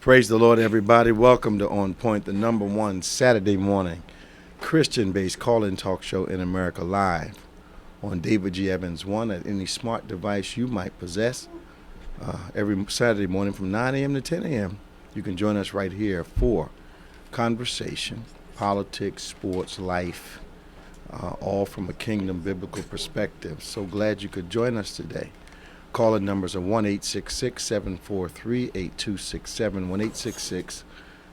Praise the Lord, everybody. Welcome to On Point, the number one Saturday morning Christian-based call-in talk show in America, live on David G. Evans 1 at any smart device you might possess. Every Saturday morning from 9 a.m. to 10 a.m. You can join us right here for conversation, politics, sports, life, all from a kingdom biblical perspective. So glad you could join us today. Call-in numbers are 1-866-743-8267,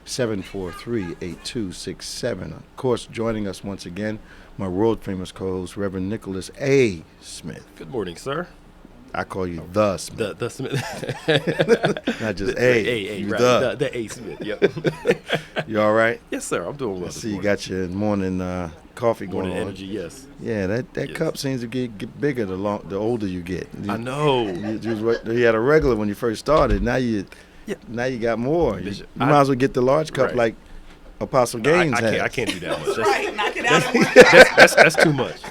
1-866-743-8267. Of course, joining us once again, my world-famous co-host, Reverend Nicholas A. Smith. Good morning, sir. I call you The Smith. The Smith. Not just A. Right. The A. Smith, yep. You all right? Yes, sir. I'm doing well. I see you got your morning coffee going Morning on. energy, yes. Yeah, that Yes. cup seems to get bigger the older you get. I know. You had a regular when you first started. Now you got more. You Bishop, might as well get the large cup Right. like Apostle Gaines has. I can't do that much. Right, knock it out. That's too much.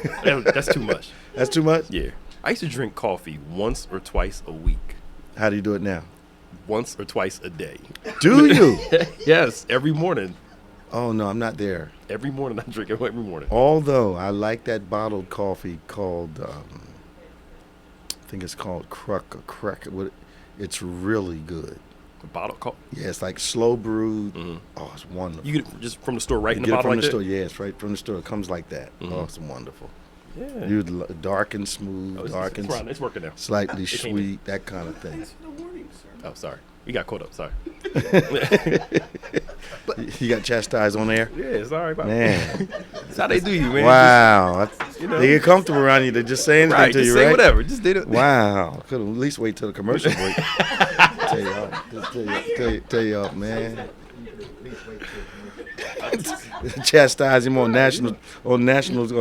That's too much. That's too much? Yeah. I used to drink coffee once or twice a week. How do you do it now? Once or twice a day. Do you? Yes, every morning. Oh, no, I'm not there. Every morning I drink it every morning. Although I like that bottled coffee called, I think it's called Crack. It's really good. A bottle coffee. Yeah, it's like slow brewed. Mhm. Oh, it's wonderful. You get it just from the store right in the Get it bottle from like the that? store. Yeah, it's right from the store. It comes like that. Mhm. Oh, it's wonderful. Yeah. You dark and smooth, Oh, dark and it's working now. slightly It came in. sweet, that kind of thing. Oh, sorry. You got caught up. Sorry. You got chastised on air? Yeah, it's all right. Man. That's how they do you, man. Wow. you know. They get comfortable around you. They just say anything Right, to just you, say right? whatever. Just did it. Wow. Could have at least wait till the commercial break. Tell you up, man. Chastise him on national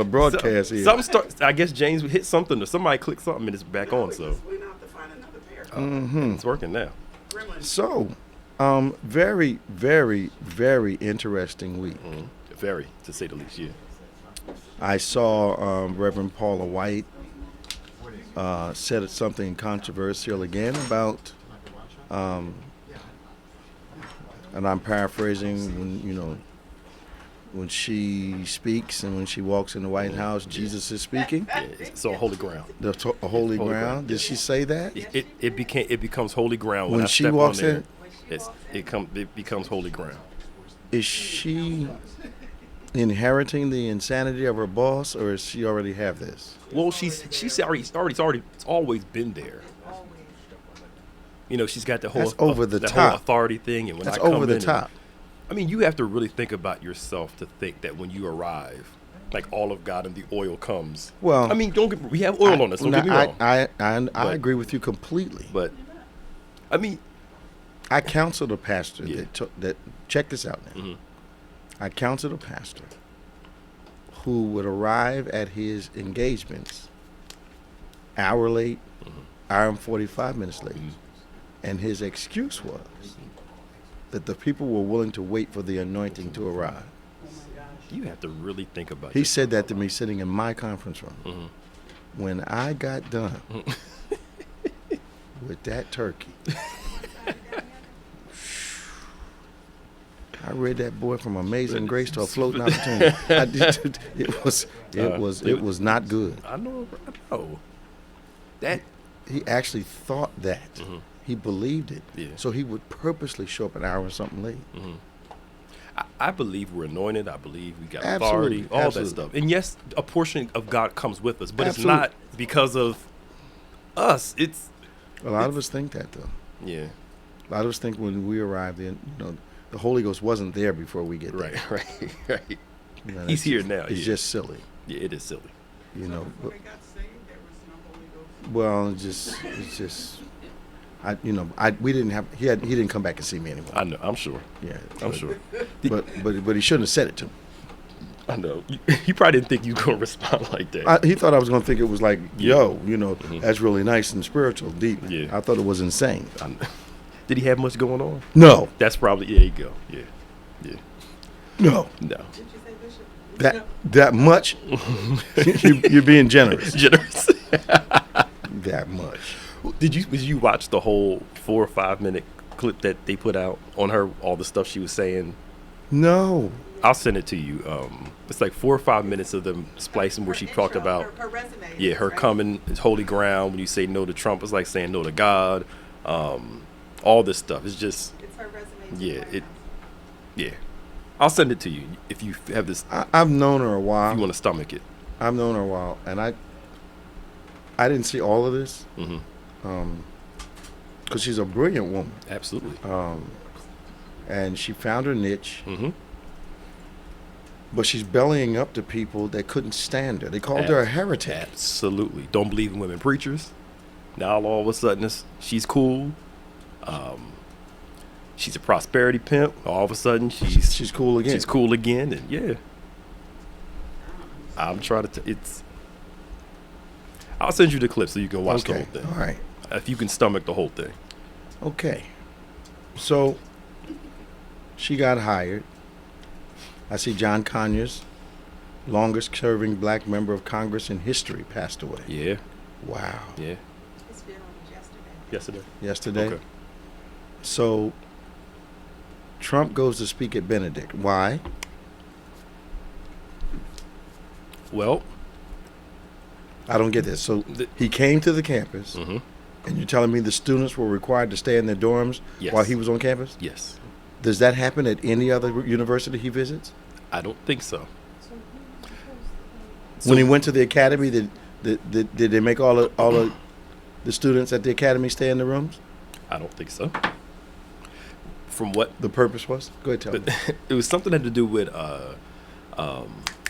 broadcast here. Something starts. I guess James would hit something or somebody clicked something and it's back on. So We don't have to find another pair. Mm-hmm. it's working now. So, very, very, very interesting week. Very, to say the least. Yeah. I saw Reverend Paula White said something controversial again about, and I'm paraphrasing, when she speaks and when she walks in the White House, Jesus is speaking. Yeah, it's on holy ground. The holy ground. ground, Did yeah. she say that? It becomes holy ground when When I she step walks on there. in? It becomes holy ground. Is she inheriting the insanity of her boss, or does she already have this? Well, she's already it's always been there. She's got the whole That's over the that top. whole authority thing, and when That's I come over the in top. I mean, you have to really think about yourself to think that when you arrive, like all of God and the oil comes. Well, I mean, we have oil on us. Don't get me wrong. I But- agree with you completely. But I mean, I counseled a pastor Yeah. that check this out now. Mhm. I counseled a pastor who would arrive at his engagements hour late, hour and 45 minutes late. And his excuse was that the people were willing to wait for the anointing to arrive. you have to really think about. He said that to me sitting in my conference room. Mhm. When I got done with that turkey, I read that boy from Amazing Grace to a Floating Opportunity. It was not good. I know. That. He actually thought that. Mhm. He believed it. Yeah. So he would purposely show up an hour or something late. I believe we're anointed. I believe we got Absolutely, authority, all absolutely. that stuff. And yes, a portion of God comes with us, but Absolutely. it's not because of us. It's A lot of us think that, though. yeah, A lot of us think when we arrive in, the Holy Ghost wasn't there before we get there. right. You know, He's that's- here now. It's Yeah. just silly, Yeah, it is silly. but, They got saved, there was no Holy Ghost. well, it's just, we didn't have, he didn't come back and see me anymore. I know. I'm sure. Yeah, I'm but- sure. But he shouldn't have said it to me. I know. You probably didn't think you were gonna respond like that. He thought I was going to think it was like, yo, Mhm. that's really nice and spiritual, deep. Yeah. I thought it was insane. I know. Did he have much going on? No, That's probably. There you go. Yeah. no, No. Did you say, Bishop? that much. You're being generous. Generous. That much. Did you watch the whole 4 or 5 minute clip that they put out on her, all the stuff she was saying? No. I'll send it to you. It's like 4 or 5 minutes of them splicing where she talked about her resume. yeah, her right? coming is holy ground. When you say no to Trump, it's like saying no to God. All this stuff. It's just It's her resume. to yeah, the White it House. yeah. I'll send it to you if you have this. I've known her a If while. you want to stomach it. I've known her a while, and I didn't see all of this Mm-hmm. because she's a brilliant woman, Absolutely. and she found her niche. Mm-hmm. But she's bellying up to people that couldn't stand her. They called her a heretic. Absolutely. Don't believe in women preachers. Now all of a sudden she's cool. She's a prosperity pimp. All of a sudden She's cool again. she's cool again, and yeah. I'm trying to. It's. I'll send you the clip so you can watch the Okay. whole thing. All right. If you can stomach the whole thing. Okay. So she got hired. I see John Conyers, longest serving black member of Congress in history, passed away. Yeah. Wow. Yeah. It's been on yesterday. Yesterday. Yesterday. Okay. So Trump goes to speak at Benedict. Why? Well. I don't get this. So The- he came to the campus, Mm-hmm. and you're telling me the students were required to stay in their dorms Yes. while he was on campus? Yes. Does that happen at any other university he visits? I don't think so. When he went to the academy, did they make all of the students at the academy stay in the rooms? I don't think so. From what The purpose was? Go ahead, tell me. it was something that had to do with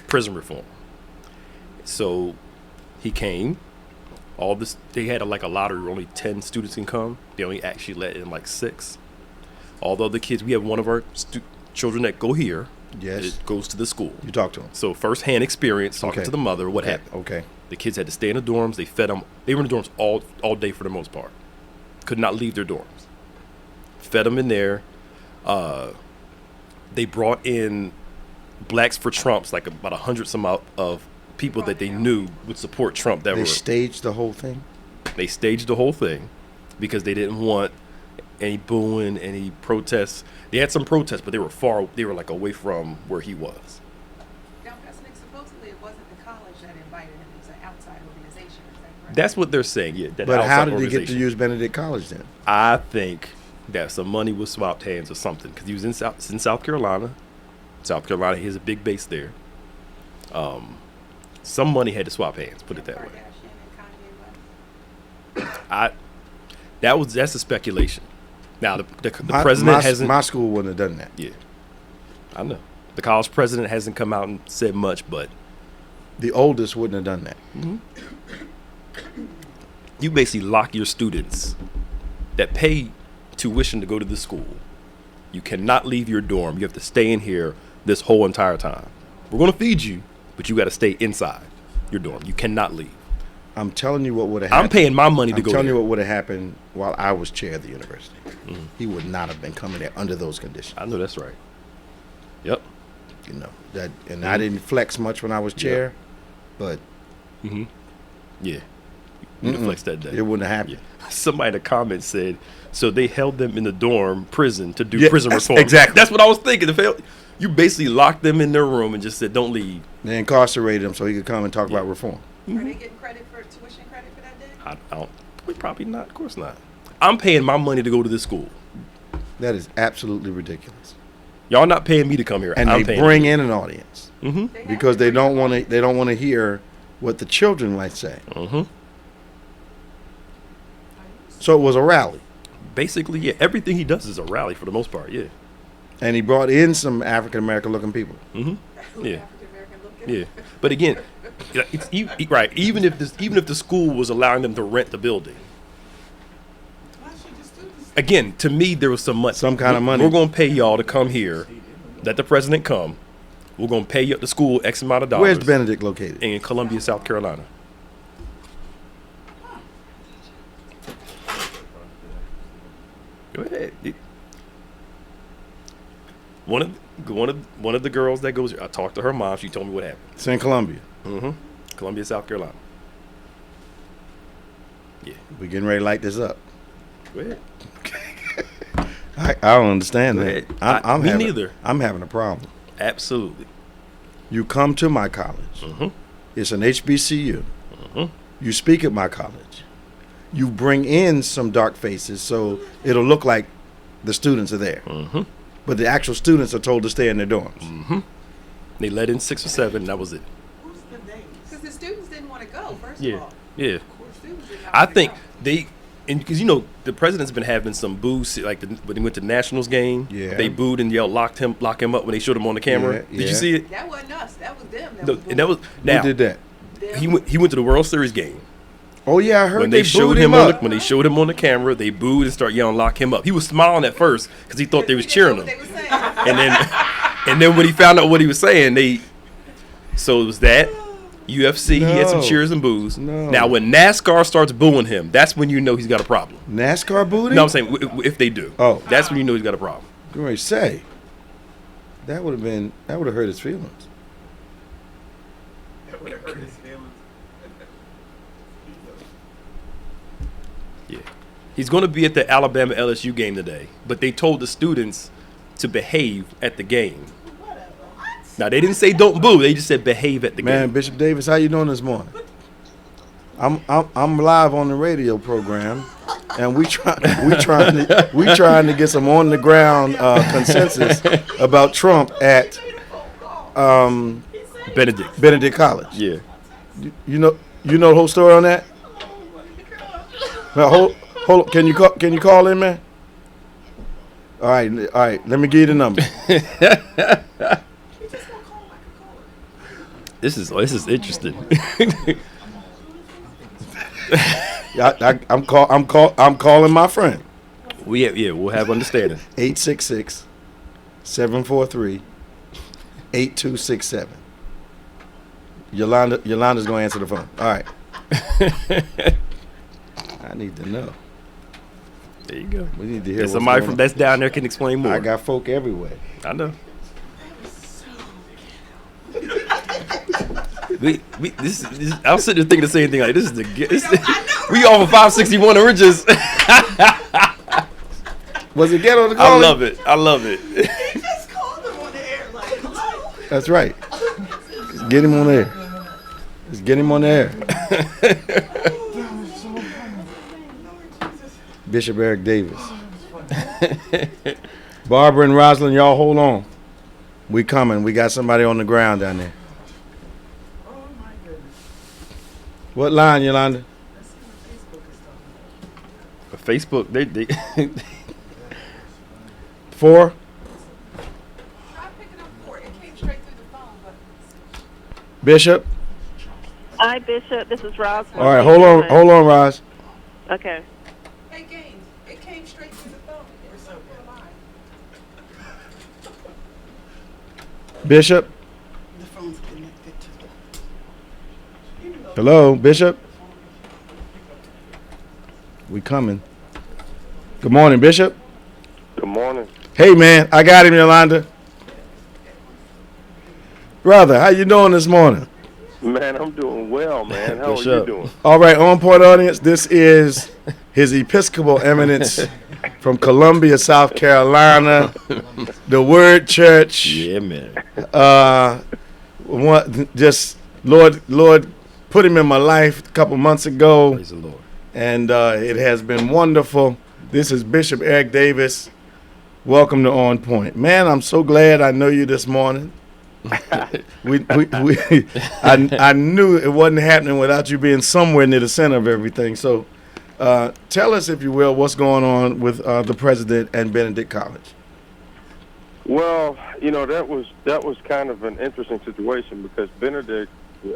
prison reform. So he came. All this they had like a lottery where only 10 students can come. They only actually let in like 6. Although the kids, we have one of our children that go here. Yes. It goes to the school. You talked to him. So first-hand experience talking Okay. to the mother. What happened? Okay. The kids had to stay in the dorms. They fed them. They were in the dorms all day for the most part. Could not leave their dorms. Fed them in there. They brought in Blacks for Trumps, like about 100 some out of people that they knew would support Trump. That They were staged the whole thing? they staged the whole thing because they didn't want any booing, any protests. They had some protests, but they were far. They were like away from where he was. Now, President, supposedly it wasn't the college that invited him. It was an outside organization. Is that correct? That's what they're saying. Yeah. That But how outside did he get to organization. use Benedict College then? I think that some money was swapped hands or something because he was in South Carolina. South Carolina has a big base there. Some money had to swap hands. Put it that way. Kardashian and Kanye West. That's a speculation. Now the My- president my, hasn't. My school wouldn't have done that. Yeah, I know. The college president hasn't come out and said much, but The oldest wouldn't have done that. you basically lock your students that pay tuition to go to the school. You cannot leave your dorm. You have to stay in here this whole entire time. We're going to feed you, but you got to stay inside your dorm. You cannot leave. I'm telling you what would have happened. I'm paying my money to I'm go telling there. you what would have happened while I was chair of the university. He would not have been coming there under those conditions. I know that's right. Yep. You know that, and I didn't flex much when I was chair, but Yeah. You flex that day. it wouldn't have happened. Yeah. Somebody in the comments said, so they held them in the dorm prison to do Yeah, prison that's- reform. exactly. That's what I was thinking. You basically locked them in their room and just said, don't leave. They incarcerated him so he could come and talk about reform. Are they getting credit for tuition credit for that day? I don't. We probably not. Of course not. I'm paying my money to go to this school. That is absolutely ridiculous. Y'all not paying me to come here. And I'm they paying bring you. in an audience They have because to they bring don't in want to. money. They don't want to hear what the children might say. So it was a rally, Basically, yeah. Everything he does is a rally for the most part. Yeah. and he brought in some African American looking people. Yeah. African-American looking. Yeah. But again, right. Even if the school was allowing them to rent the building. Why should the students? Again, to me, there was some money. Some kind of money. We're going to pay y'all to come here. Let the president come. We're going to pay you the school X amount of dollars. Where's Benedict located? In Columbia, South Carolina. Go ahead. One of the girls that goes here, I talked to her mom. She told me what happened. It's in Columbia. Columbia, South Carolina. Yeah. We're getting ready to light this up. Go ahead. I don't understand Go that. ahead. Me having, neither. I'm having a problem. Absolutely. You come to my college. Mm-hmm. It's an HBCU. Mm-hmm. You speak at my college. You bring in some dark faces so it'll look like the students are there. Mm-hmm. But the actual students are told to stay in their dorms. Mm-hmm. They let in 6 or 7, and that was it. Because the students didn't want to go, first Yeah. of all. Yeah. The students did not I want to think go. they, and because the president's been having some boos, like when he went to the Nationals game. Yeah. They booed and yelled, lock him up when they showed him on the camera. Yeah, Did yeah. you see it? That wasn't us. That was them. And that was now. Who did that? Them. He went to the World Series game. Oh yeah, I heard When they they showed booed him up. when they showed him on the camera, they booed and started yelling, "Lock him up." He was smiling at first because he thought they was We didn't cheering know him, what they were saying. and then when he found out what he was saying, so it was that UFC. He had some No. cheers and boos. No. Now when NASCAR starts booing him, that's when you know he's got a problem. NASCAR booting? No, I'm saying if they do, Oh. that's when you know he's got a problem. Good way to say. That would have hurt his feelings. Yeah, he's going to be at the Alabama LSU game today, but they told the students to behave at the game. Now they didn't say don't boo; they just said behave at the Man, game. Bishop Davis, how you doing this morning? I'm live on the radio program, and we trying to get some on the ground consensus about Trump at Benedict. College. Yeah. You know the whole story on that? Now, hold. Can you call in, man? All right. Let me give you the number. This is interesting. I'm calling my friend. We'll have understanding. 866-743-8267. Yolanda's gonna answer the phone. All right. I need to know. There you go. We need to hear There's what's somebody going from on. that's down there can explain more. I got folk everywhere. I know. We I was sitting there thinking the same thing. Like this is we off of 561 and we're just. Was it ghetto to I call? love it. He just called them on the air like, hello? That's right. Let's get him on there. Let's get him on the air. Bishop Eric Davis. Barbara and Rosalind, y'all hold on. We coming. We got somebody on the ground down there. What line, Yolanda? Facebook. They 4? Try picking up for it. It came straight through the phone, but Bishop? Hi, Bishop. This is Roz. All right, hold on, Roz. Okay. hey, Gaines, it came straight through the phone. We're so line. Bishop? The phone's connected to Hello, Bishop? We coming. Good morning, Bishop. Good morning. Hey, man, I got him, Yolanda. Brother, how you doing this morning? Man, I'm doing well, man. How are What's you up? doing? All right, on point audience, this is His Episcopal Eminence from Columbia, South Carolina, the Word Church. yeah, man. Just Lord put him in my life a couple months ago, Praise the Lord. and it has been wonderful. This is Bishop Eric Davis. Welcome to On Point. Man, I'm so glad I know you this morning. I knew it wasn't happening without you being somewhere near the center of everything. So tell us, if you will, what's going on with the president and Benedict College. Well, that was kind of an interesting situation because Benedict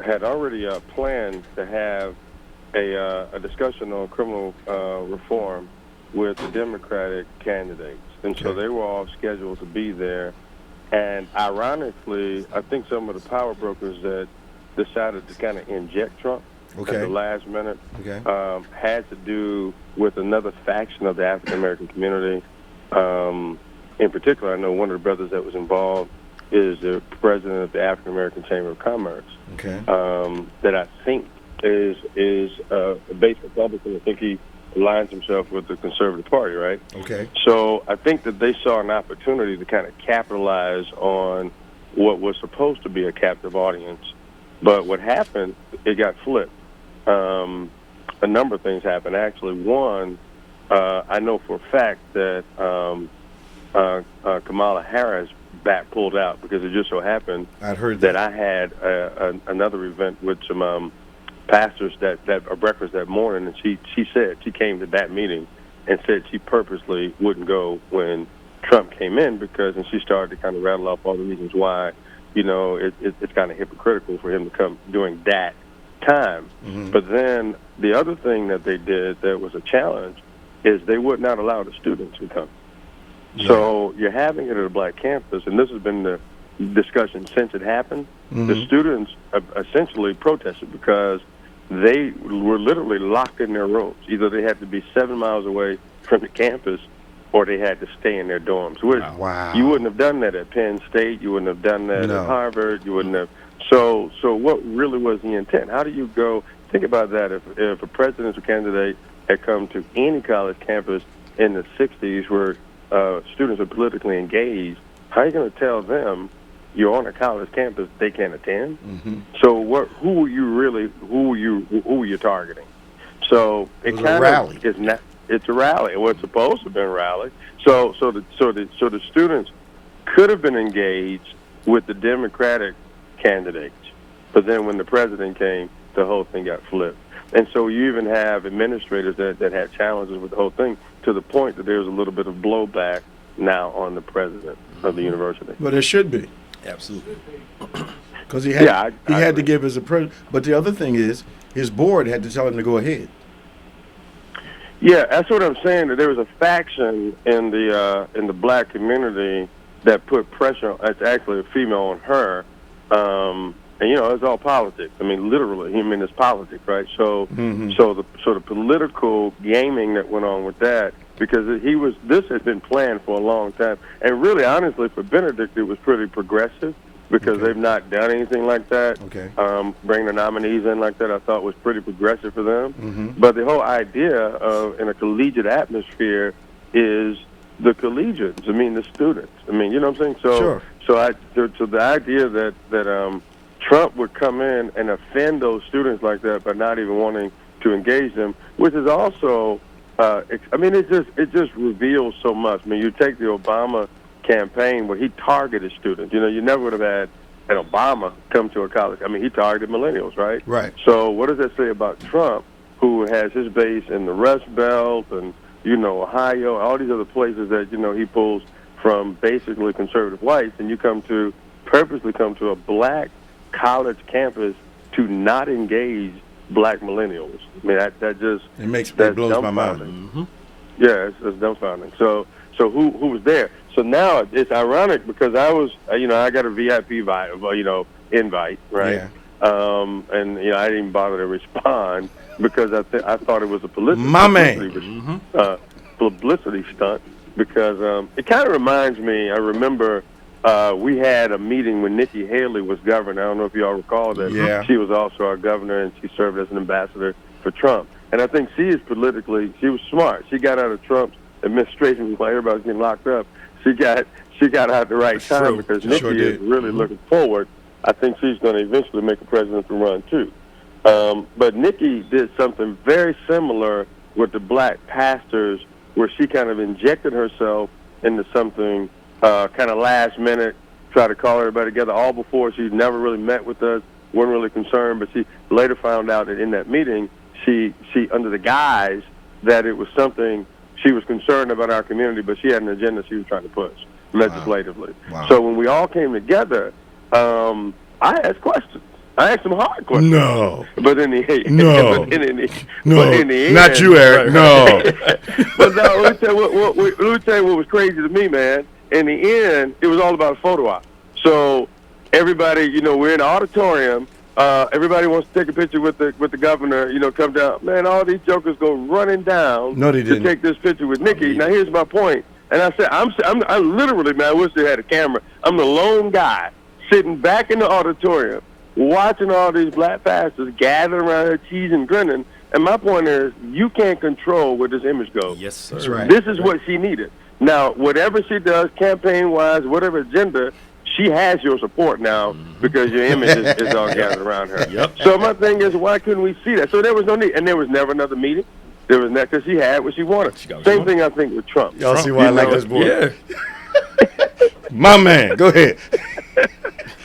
had already planned to have a discussion on criminal reform with the Democratic candidates, and so they were all scheduled to be there. And ironically, I think some of the power brokers that decided to kind of inject Trump at the last minute had to do with another faction of the African American community. In particular, I know one of the brothers that was involved is the president of the African American Chamber of Commerce. That I think is a base Republican. I think he aligns himself with the Conservative Party, right? Okay. So I think that they saw an opportunity to kind of capitalize on what was supposed to be a captive audience. But what happened, it got flipped. A number of things happened. Actually, one, I know for a fact that Kamala Harris pulled out because it just so happened I'd heard that I had another event with some pastors that a breakfast that morning, and she said she came to that meeting and said she purposely wouldn't go when Trump came in and she started to kind of rattle off all the reasons why, it's kind of hypocritical for him to come during that time. Mm-hmm. But then the other thing that they did that was a challenge is they would not allow the students to come. Yeah. So you're having it at a black campus, and this has been the discussion since it happened. Mm-hmm. The students essentially protested because they were literally locked in their rooms. Either they had to be 7 miles away from the campus or they had to stay in their dorms. Wow. You wouldn't have done that at Penn State. You wouldn't have done that No. at Harvard. You wouldn't have. So what really was the intent? How do you go? Think about that. If a presidential candidate had come to any college campus in the 60s where students are politically engaged, how are you going to tell them you're on a college campus they can't attend? Mm-hmm. So who are you targeting? So it was a kind rally. of is not. It's a rally. It was supposed to have been a rally. So the students could have been engaged with the Democratic candidates, but then when the president came, the whole thing got flipped. And so you even have administrators that had challenges with the whole thing to the point that there's a little bit of blowback now on the president of the university. But it should be. Absolutely. Because he had, Yeah, he I had to agree. give his approval. But the other thing is, his board had to tell him to go ahead. Yeah, that's what I'm saying. That there was a faction in the black community that put pressure. It's actually a female on her, and it's all politics. I mean, literally, it's politics, right? So, Mm-hmm. so the political gaming that went on with that, because this has been planned for a long time, and really, honestly, for Benedict, it was pretty progressive because Okay. they've not done anything like that. Okay. Bringing the nominees in like that, I thought was pretty progressive for them. Mm-hmm. But the whole idea of in a collegiate atmosphere is the collegians. The students. You know what I'm saying? So, Sure. so the idea that Trump would come in and offend those students like that by not even wanting to engage them, which is also, it just reveals so much. You take the Obama campaign where he targeted students. You never would have had an Obama come to a college. He targeted millennials, right? Right. So what does that say about Trump, who has his base in the Rust Belt and, Ohio, all these other places that, he pulls from basically conservative whites, and you purposely come to a black college campus to not engage black millennials. That blows my mind. Mm-hmm. Yeah, it's dumbfounding. So who was there? So now it's ironic because I got a VIP invite, right? Yeah. And I didn't even bother to respond because I thought it was a publicity stunt because it kind of reminds me. I remember we had a meeting when Nikki Haley was governor. I don't know if you all recall that. Yeah. She was also our governor and she served as an ambassador for Trump. And I think she was smart. She got out of Trump's administration while everybody was getting locked up. She got out at the right time true. because She Nikki sure is did. really looking forward. I think she's going to eventually make a presidential run too. But Nikki did something very similar with the black pastors where she kind of injected herself into something kind of last minute, try to call everybody together all before. She never really met with us, wasn't really concerned, but she later found out that in that meeting, she under the guise that it was something she was concerned about our community, but she had an agenda she was trying to push legislatively. Wow. So when we all came together, I asked questions. I asked some hard questions. No. But in the No. but in the end, Not you, Eric. No. But no, let me tell you what was crazy to me, man. In the end, it was all about a photo op. So everybody, we're in the auditorium. Everybody wants to take a picture with the governor. Come down, man. All these jokers go running down No, they didn't. to take this picture with Nikki. Now here's my point. And I said, I literally, man, I wish they had a camera. I'm the lone guy sitting back in the auditorium, watching all these black pastors gathering around her, cheesing, grinning. And my point is, you can't control where this image goes. Yes, sir. That's right. This is what she needed. Now, whatever she does, campaign-wise, whatever agenda, she has your support now because your image is all gathered around her. Yep. So my thing is, why couldn't we see that? So there was no need, and there was never another meeting. There was not, because she had what she wanted. She got what she Same wanted. thing I think with Trump. Y'all see why I like know, this boy? Yeah. My man, go ahead.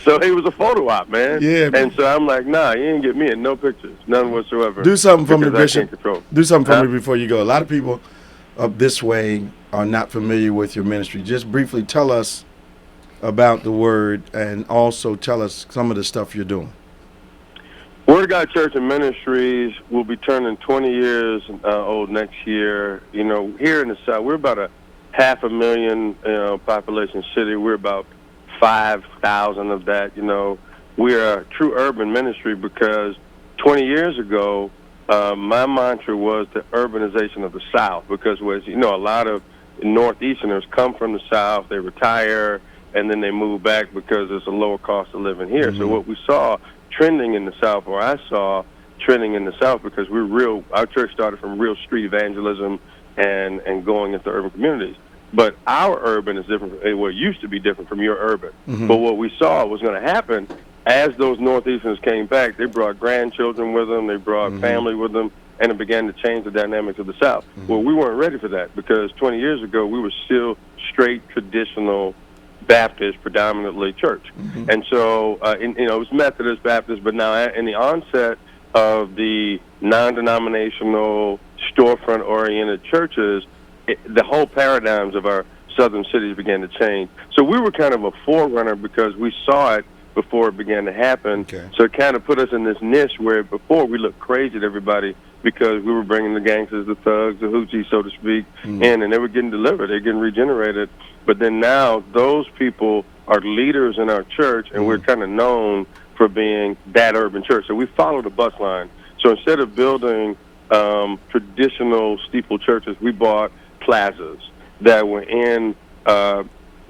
So it was a photo op, man. Yeah, man. And so I'm like, nah, you ain't get me in no pictures, none whatsoever. Do something for me, because I Bishop. can't control. Do something for Huh? me before you go. A lot of people up this way are not familiar with your ministry. Just briefly tell us about the word and also tell us some of the stuff you're doing. Word of God Church and Ministries will be turning 20 years old next year. You know, here in the South, we're about a 500,000 population city. We're about 5,000 of that. You know, we're a true urban ministry because 20 years ago, my mantra was the urbanization of the South because, a lot of Northeasterners come from the South, they retire, and then they move back because it's a lower cost of living here. Mm-hmm. So what we saw trending in the South, or I saw trending in the South, because our church started from real street evangelism and going into urban communities. But our urban is different. It used to be different from your urban. Mm-hmm. But what we saw was going to happen as those Northeasterners came back. They brought grandchildren with them. They brought family with them, and it began to change the dynamics of the South. Well, we weren't ready for that because 20 years ago we were still straight traditional Baptist, predominantly church. And so, it was Methodist, Baptist, but now in the onset of the non-denominational, storefront-oriented churches, the whole paradigms of our southern cities began to change. So we were kind of a forerunner because we saw it before it began to happen. Okay. So it kind of put us in this niche where before we looked crazy to everybody because we were bringing the gangsters, the thugs, the hoochies, so to speak, in, and they were getting delivered. They're getting regenerated. But then now those people are leaders in our church, and we're kind of known for being that urban church. So we follow the bus line. So instead of building traditional steeple churches, we bought plazas that were in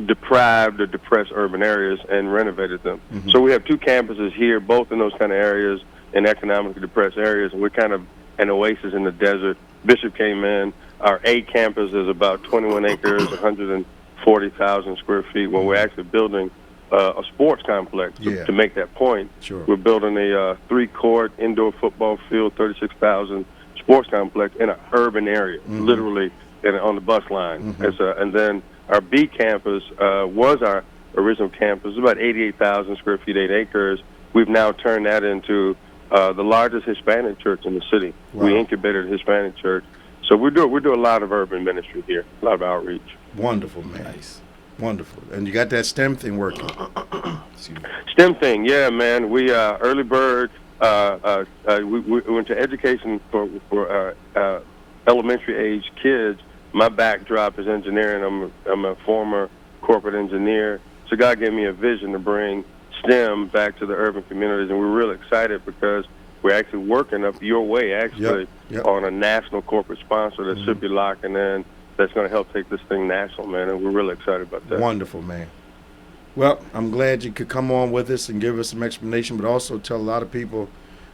deprived or depressed urban areas and renovated them. So we have two campuses here, both in those kind of areas, in economically depressed areas, and we're kind of an oasis in the desert. Bishop came in. Our A campus is about 21 acres, 140,000 square feet. Well, we're actually building a sports complex to make that point. Sure. We're building a 3-court indoor football field, 36,000 sports complex in an urban area, literally on the bus line. And then our B campus was our original campus. It was about 88,000 square feet, 8 acres. We've now turned that into the largest Hispanic church in the city. Wow. We incubated a Hispanic church. So we do a lot of urban ministry here, a lot of outreach. Wonderful, man. Nice. Wonderful. And you got that STEM thing working. STEM thing, yeah, man. We early bird. We went to education for elementary age kids. My backdrop is engineering. I'm a former corporate engineer. So God gave me a vision to bring STEM back to the urban communities, and we're really excited because we're actually working up your way, actually, on a national corporate sponsor that should be locking in. That's going to help take this thing national, man, and we're really excited about that. Wonderful, man. Well, I'm glad you could come on with us and give us some explanation, but also tell a lot of people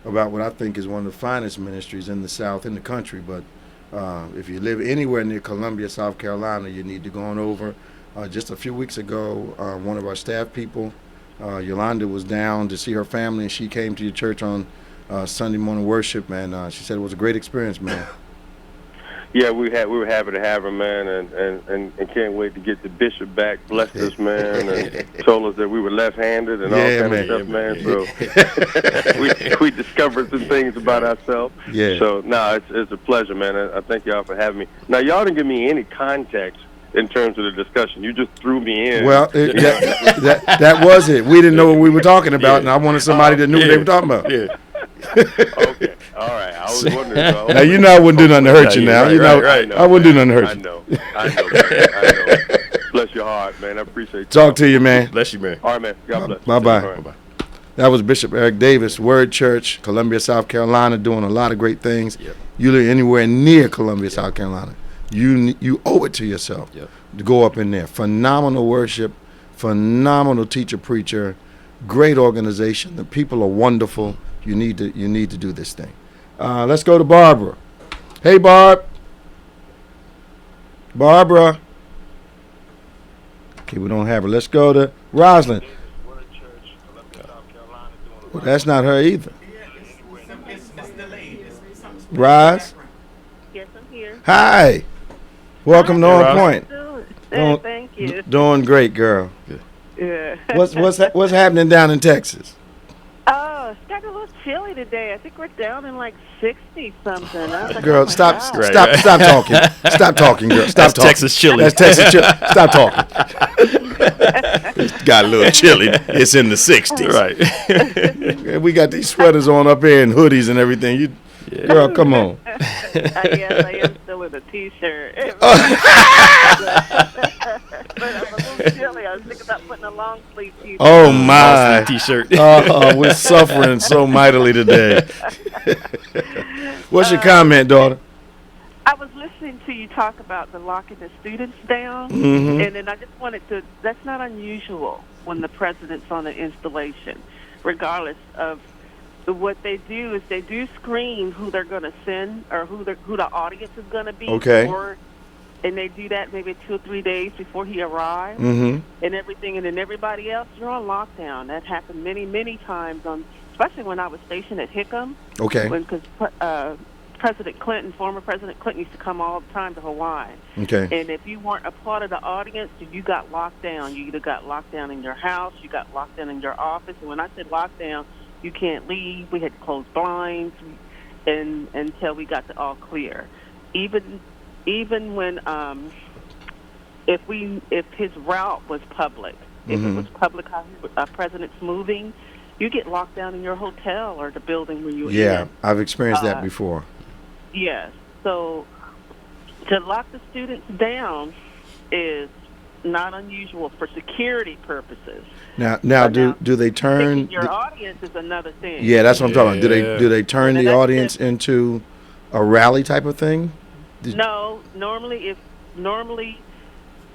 about what I think is one of the finest ministries in the South, in the country. But if you live anywhere near Columbia, South Carolina, you need to go on over. Just a few weeks ago, one of our staff people, Yolanda, was down to see her family, and she came to your church on Sunday morning worship, man. She said it was a great experience, man. Yeah, we were happy to have her, man, and can't wait to get the bishop back. Blessed us, man, and told us that we were left-handed and all kind of stuff, man. So we discovered some things about ourselves. Yeah. So it's a pleasure, man. I thank y'all for having me. Now y'all didn't give me any context in terms of the discussion. You just threw me in. Well, that was it. We didn't know what we were talking about, and I wanted somebody that knew what they were talking about. Yeah. Okay. All right. I was wondering. So Now, you know I wouldn't do nothing to hurt you now. Right. I wouldn't do nothing to hurt I you. know. I know. Bless your heart, man. I appreciate you. Talk to you, man. Bless you, man. All right, man. God bless. Bye-bye. All right. Bye-bye. That was Bishop Eric Davis, Word Church, Columbia, South Carolina, doing a lot of great things. Yep. You live anywhere near Columbia, South Carolina, you owe it to yourself to go up in there. Phenomenal worship, phenomenal teacher, preacher, great organization. The people are wonderful. You need to do this thing. Let's go to Barbara. Hey, Barb. Barbara. Okay, we don't have her. Let's go to Rosalind. Well, that's not her either. It's delayed. Roz. Yes, I'm here. Hi. Welcome to Hey, On Roz. Point. Hey, thank you. Doing great, girl. Yeah. What's happening down in Texas? Oh, it's got a little chilly today. I think we're down in like 60 something. I was like, Girl, oh my stop God. Right, stop right. stop talking. Stop talking, girl. Stop That's talking. Texas chili. That's Texas chili. Stop talking. It's got a little chilly. It's in the 60s. Right. We got these sweaters on up here and hoodies and everything. Girl, come on. Yes, I am still in a t-shirt. But I'm a little chilly. I was thinking about putting a long sleeve t-shirt. Oh my. T-shirt. We're suffering so mightily today. What's your comment, daughter? I was listening to you talk about the locking the students down, Mhm. and then I just wanted to, that's not unusual when the president's on an installation, regardless of what they do is they do screen who they're going to send or who the audience is going to be. Okay. And they do that maybe 2 or 3 days before he arrives Mm-hmm. and everything. And then everybody else, you're on lockdown. That happened many, many times, especially when I was stationed at Hickam. Okay. Because former President Clinton used to come all the time to Hawaii. Okay. And if you weren't a part of the audience, you got locked down. You either got locked down in your house, you got locked down in your office. And when I said lockdown, you can't leave. We had to close blinds until we got the all clear. Even when if his route was public, if it was public how a president's moving, you get locked down in your hotel or the building where you're Yeah, in. I've experienced that before. Yes. So to lock the students down is not unusual for security purposes. Now, do they turn? Your audience is another thing. Yeah, that's what I'm talking about. Yeah. Do they turn And the that's audience into a rally type of thing? No, normally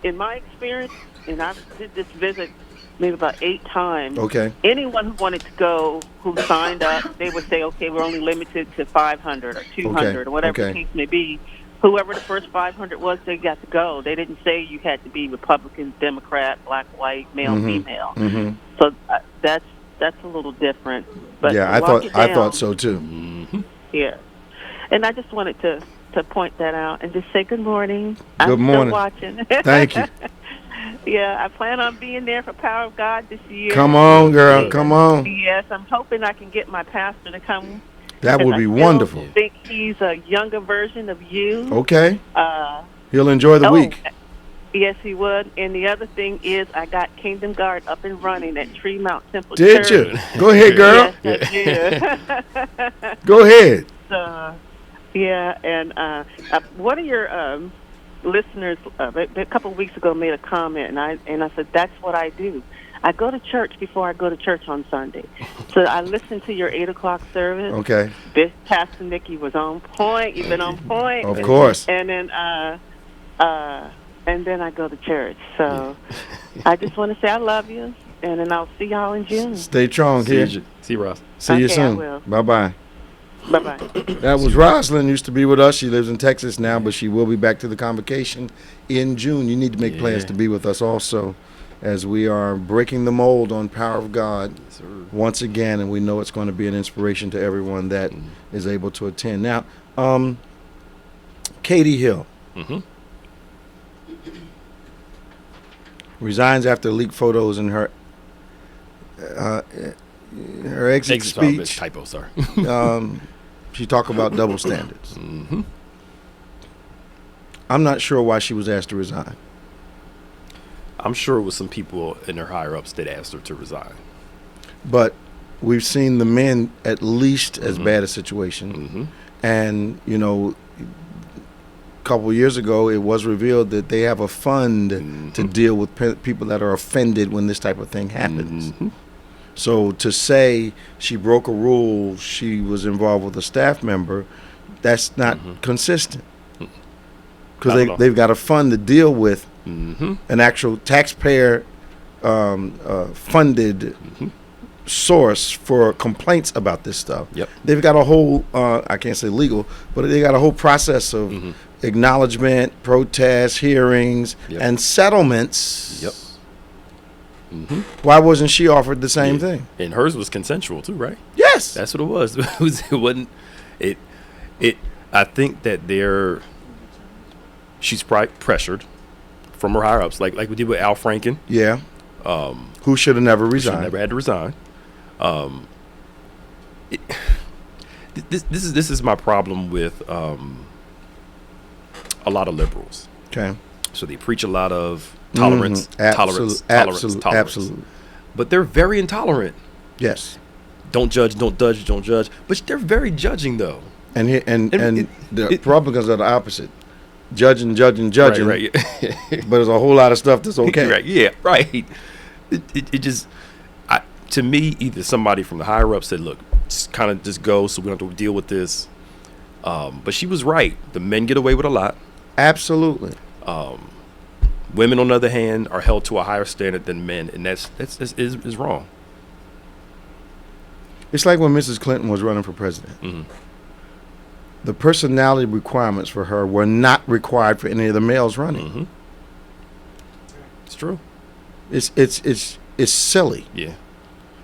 in my experience, and I did this visit maybe about 8 times. Okay. Anyone who wanted to go, who signed up, they would say, okay, we're only limited to 500 or 200 or whatever the case may be. Whoever the first 500 was, they got to go. They didn't say you had to be Republican, Democrat, black, white, male, female. Mm-hmm. So that's a little different. But Yeah, I thought so too. Mm-hmm. Yeah, and I just wanted to point that out and just say good morning. Good morning. I'm still watching. Thank you. Yeah, I plan on being there for Power of God this year. Come on, girl. Come on. Yes, I'm hoping I can get my pastor to come. That would be I wonderful. think he's a younger version of you. Okay. He'll enjoy the week. Yes, he would. And the other thing is I got Kingdom Guard up and running at Tremont Temple Did Church. you? Go ahead, girl. Yes, I did. Go ahead. Yeah, and one of your listeners a couple of weeks ago made a comment, and I said that's what I do. I go to church before I go to church on Sunday, so I listen to your 8:00 service. Okay. This Pastor Nikki was on point. You've been on point. Of course. And then I go to church. So I just want to say I love you, and then I'll see y'all in June. Stay strong here. See you, Ross. See you Okay, I soon. will. Bye-bye. Bye-bye. That was Rosalind, used to be with us. She lives in Texas now, but she will be back to the convocation in June. You need to make plans to be with us also as we are breaking the mold on Power of God once again, and we know it's going to be an inspiration to everyone that is able to attend. Now, Katie Hill resigns after leaked photos in her exit speech. Typo, sorry. She talked about double standards. I'm not sure why she was asked to resign. I'm sure it was some people in her higher ups that asked her to resign. But we've seen the men at least as bad a situation. And, you know, a couple of years ago, it was revealed that they have a fund to deal with people that are offended when this type of thing happens. So to say she broke a rule, she was involved with a staff member, that's not consistent. Because they've got a fund to deal with an actual taxpayer funded source for complaints about this stuff. Yep. They've got a whole, I can't say legal, but they got a whole process of acknowledgement, protests, hearings, Yep. and settlements. Yep. Why wasn't she offered the same thing? And hers was consensual too, right? Yes. That's what it was. It wasn't. I think that she's probably pressured from her higher ups, like we did with Al Franken. Yeah. Who should have never She resigned. never had to resign. This is my problem with a lot of liberals. Okay. So they preach a lot of tolerance, tolerance. Absolutely. But they're very intolerant. Yes. Don't judge, don't judge, don't judge. But they're very judging, though. And it- the it- Republicans are the opposite. Judging. Right. But there's a whole lot of stuff that's okay. Right. Yeah. Right. It just, to me, either somebody from the higher up said, "Look, just go, so we don't have to deal with this." But she was right. The men get away with a lot. Absolutely. Women, on the other hand, are held to a higher standard than men, and that's wrong. It's like when Mrs. Clinton was running for president. Mm-hmm. The personality requirements for her were not required for any of the males running. Mm-hmm. It's true. It's silly. Yeah.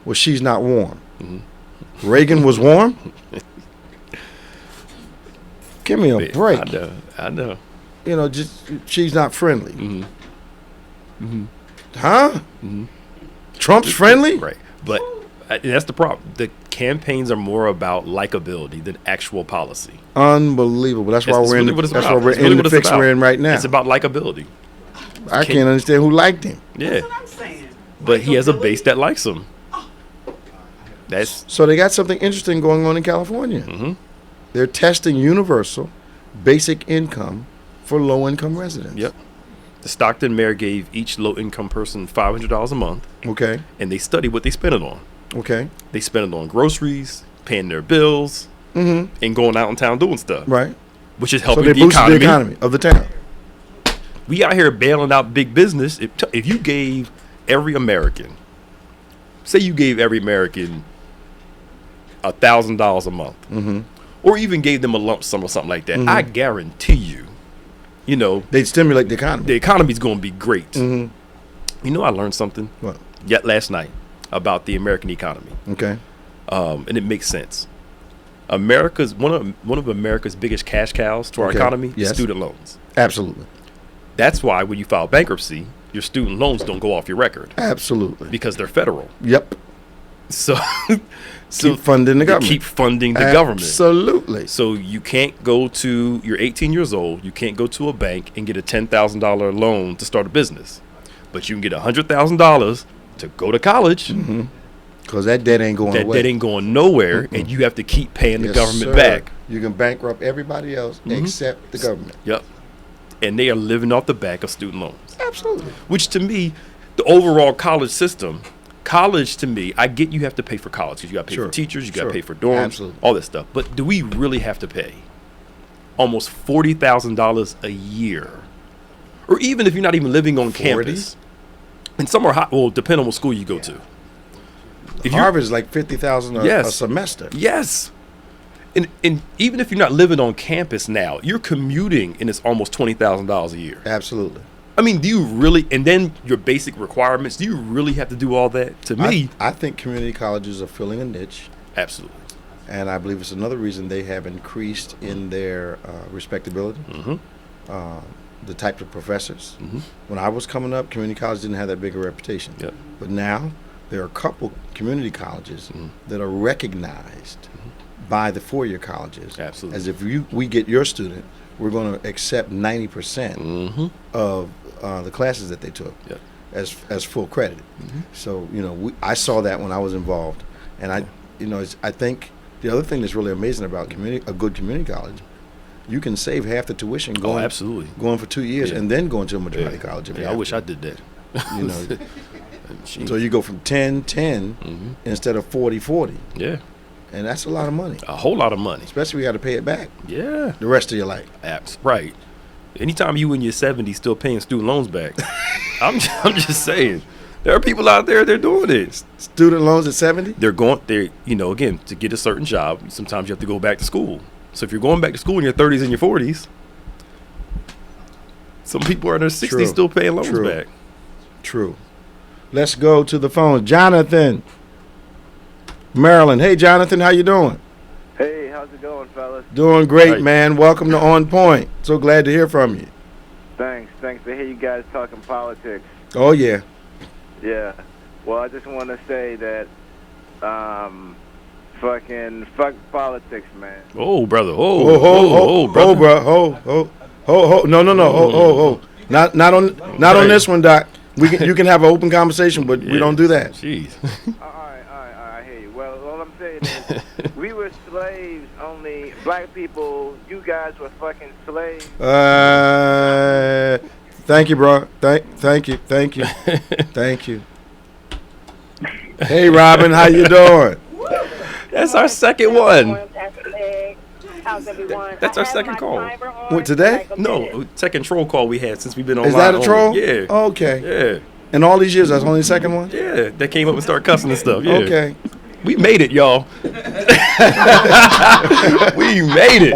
Well, she's not warm. Mm-hmm. Reagan was warm. Give me a break. I know. You know, just she's not friendly. Mm-hmm. Mm-hmm. Huh? Mm-hmm. Trump's friendly? Right. But that's the problem. The campaigns are more about likability than actual policy. Unbelievable. That's why we're in the fix we're in right now. It's about likability. I can't understand who liked him. Yeah. But he has a base that likes him. That's So they got something interesting going on in California. Mm-hmm. They're testing universal basic income for low-income residents. Yep. The Stockton mayor gave each low-income person $500 a month, Okay. and they studied what they spent it on. Okay. They spent it on groceries, paying their bills, Mm-hmm. and going out in town doing stuff, Right. which is So helping they the boosted economy. the economy of the town. We out here bailing out big business. If you gave every American, say you gave every American $1,000 a month, Mm-hmm. or even gave them a lump sum or something like that, Mhm. I guarantee you, They'd stimulate the economy. the economy's going to be great. Mm-hmm. I learned something What? yet last night about the American economy, Okay. and it makes sense. America's one of America's biggest cash cows to our Okay. economy Yes. is student loans. Absolutely. That's why when you file bankruptcy, your student loans don't go off your record Absolutely. because they're federal. Yep. So, Keep funding the they government. keep funding the government. Absolutely. So you can't go to, you're 18 years old, you can't go to a bank and get a $10,000 loan to start a business. But you can get $100,000 to go to college. Because that debt ain't going That away. debt ain't going nowhere, and you have to keep paying the Yes, government sir. back. You can bankrupt everybody else except the government. Yep. And they are living off the back of student loans. Absolutely. Which to me, the overall college system, college to me, I get you have to pay for college because you got to pay Sure. for teachers, you got to Sure. pay for dorms, Absolutely. all this stuff. But do we really have to pay almost $40,000 a year? Or even if you're not even living on 40? campus. And some are high, well, depending on what school you go to. If you're- Harvard's like $50,000 a Yes. semester. Yes. And even if you're not living on campus now, you're commuting and it's almost $20,000 a year. Absolutely. I mean, do you really, and then your basic requirements, do you really have to do all that? To me, I think community colleges are filling a niche, absolutely. and I believe it's another reason they have increased in their respectability. Mm-hmm. The types of professors. Mm-hmm. When I was coming up, community college didn't have that big a reputation. Yep. But now there are a couple community colleges that are recognized by the four-year colleges. Absolutely. As if we get your student, we're going to accept 90% Mm-hmm. of the classes that they took Yep. as full credit. So I saw that when I was involved, and I think the other thing that's really amazing about a good community college, you can save half the tuition going absolutely. going for 2 years Yeah. and then going to a majority college. If you Yeah, I have wish to. I did that. You know, Jeez. so you go from 10-10 Mhm. instead of 40-40, Yeah, and that's a lot of money. a whole lot of money. Especially if you got to pay it back Yeah, the rest of your life. right. Anytime you in your 70s still paying student loans back, I'm just saying, There are people out there, they're doing it. Student loans at 70? Again, to get a certain job, sometimes you have to go back to school. So if you're going back to school in your 30s and your 40s, some people are in their 60s True. still paying loans True. back. True. Let's go to the phone. Jonathan, Maryland. Hey, Jonathan, how you doing? Hey, how's it going, fellas? Doing great, Right. man. Welcome to On Point. So glad to hear from you. Thanks to hear you guys talking politics. Oh, yeah. Yeah. Well, I just want to say that, fuck politics, man. Oh, brother. Brother. brother. No. Not on this one, Doc. You can have an open conversation, but we don't do that. Jeez. All right, I hear you. Well, all I'm saying is, we were slaves only. Black people, you guys were fucking slaves. Thank you, bro. Thank you. Hey, Robin, how you doing? That's our second one. How's everyone? That's our second call. What, today? No, second troll call we had since we've been online. Is that a troll? Yeah. Okay. Yeah. In all these years, that's only the second one? Yeah. They came up and started cussing and stuff. Yeah. Okay. We made it, y'all. We made it.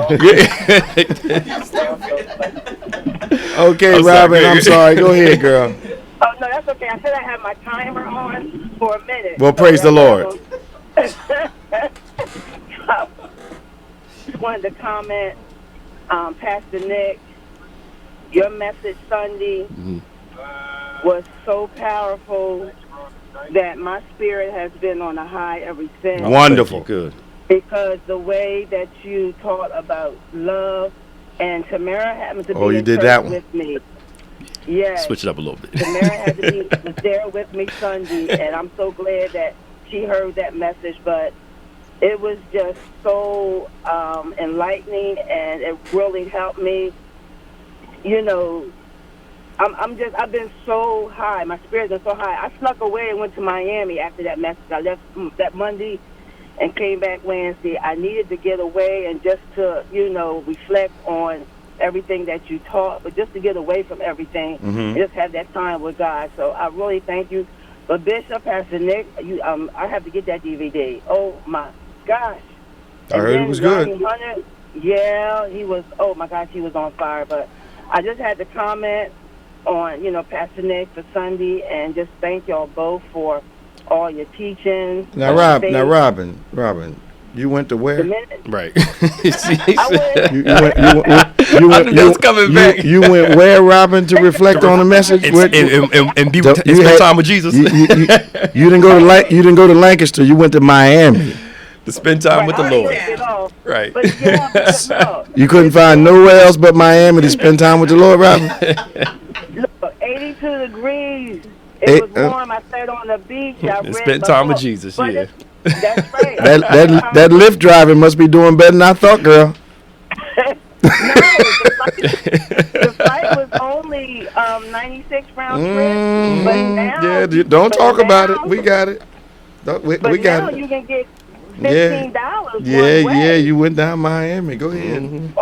Okay, I'm sorry, Robin, go I'm ahead. sorry. Go ahead, girl. Oh, no, that's okay. I said I had my timer on for a minute. Well, praise the Lord. Just wanted to comment, Pastor Nick, your message Sunday was so powerful that my spirit has been on a high ever since. Wonderful. Good. Because the way that you taught about love, and Tamara happened to be you in did church that one. with me. Yes. Switch it up a little bit. Tamara had to be was there with me Sunday, and I'm so glad that she heard that message. But it was just so enlightening, and it really helped me. You know, I've been so high. My spirit's been so high. I snuck away and went to Miami after that message. I left that Monday and came back Wednesday. I needed to get away and just to, reflect on everything that you taught, but just to get away from everything and just have that time with God. So I really thank you. But Bishop, Pastor Nick, I have to get that DVD. Oh my gosh! I heard it was good. Hunter, yeah, he was. Oh my gosh, he was on fire. But I just had to comment on, Pastor Nick for Sunday, and just thank y'all both for all your teachings. Now, Robin, you went to where? Right. You went coming back. You went where, Robin, to reflect on the message? And spend time with Jesus. You didn't go to Lancaster. You went to Miami. To spend time with the Lord. Right. But You couldn't find nowhere else but Miami to spend time with the Lord, Robin. Look, 82 degrees. It was warm. I sat on the beach. I read spent the time with book. Jesus, But yeah. That's right. That Lyft driving must be doing better than I thought, girl. The flight was only 96 round trip. But now, don't talk about it. We got it. We but got now it. you can get Yeah. $15. Yeah. You went down Miami. Go ahead.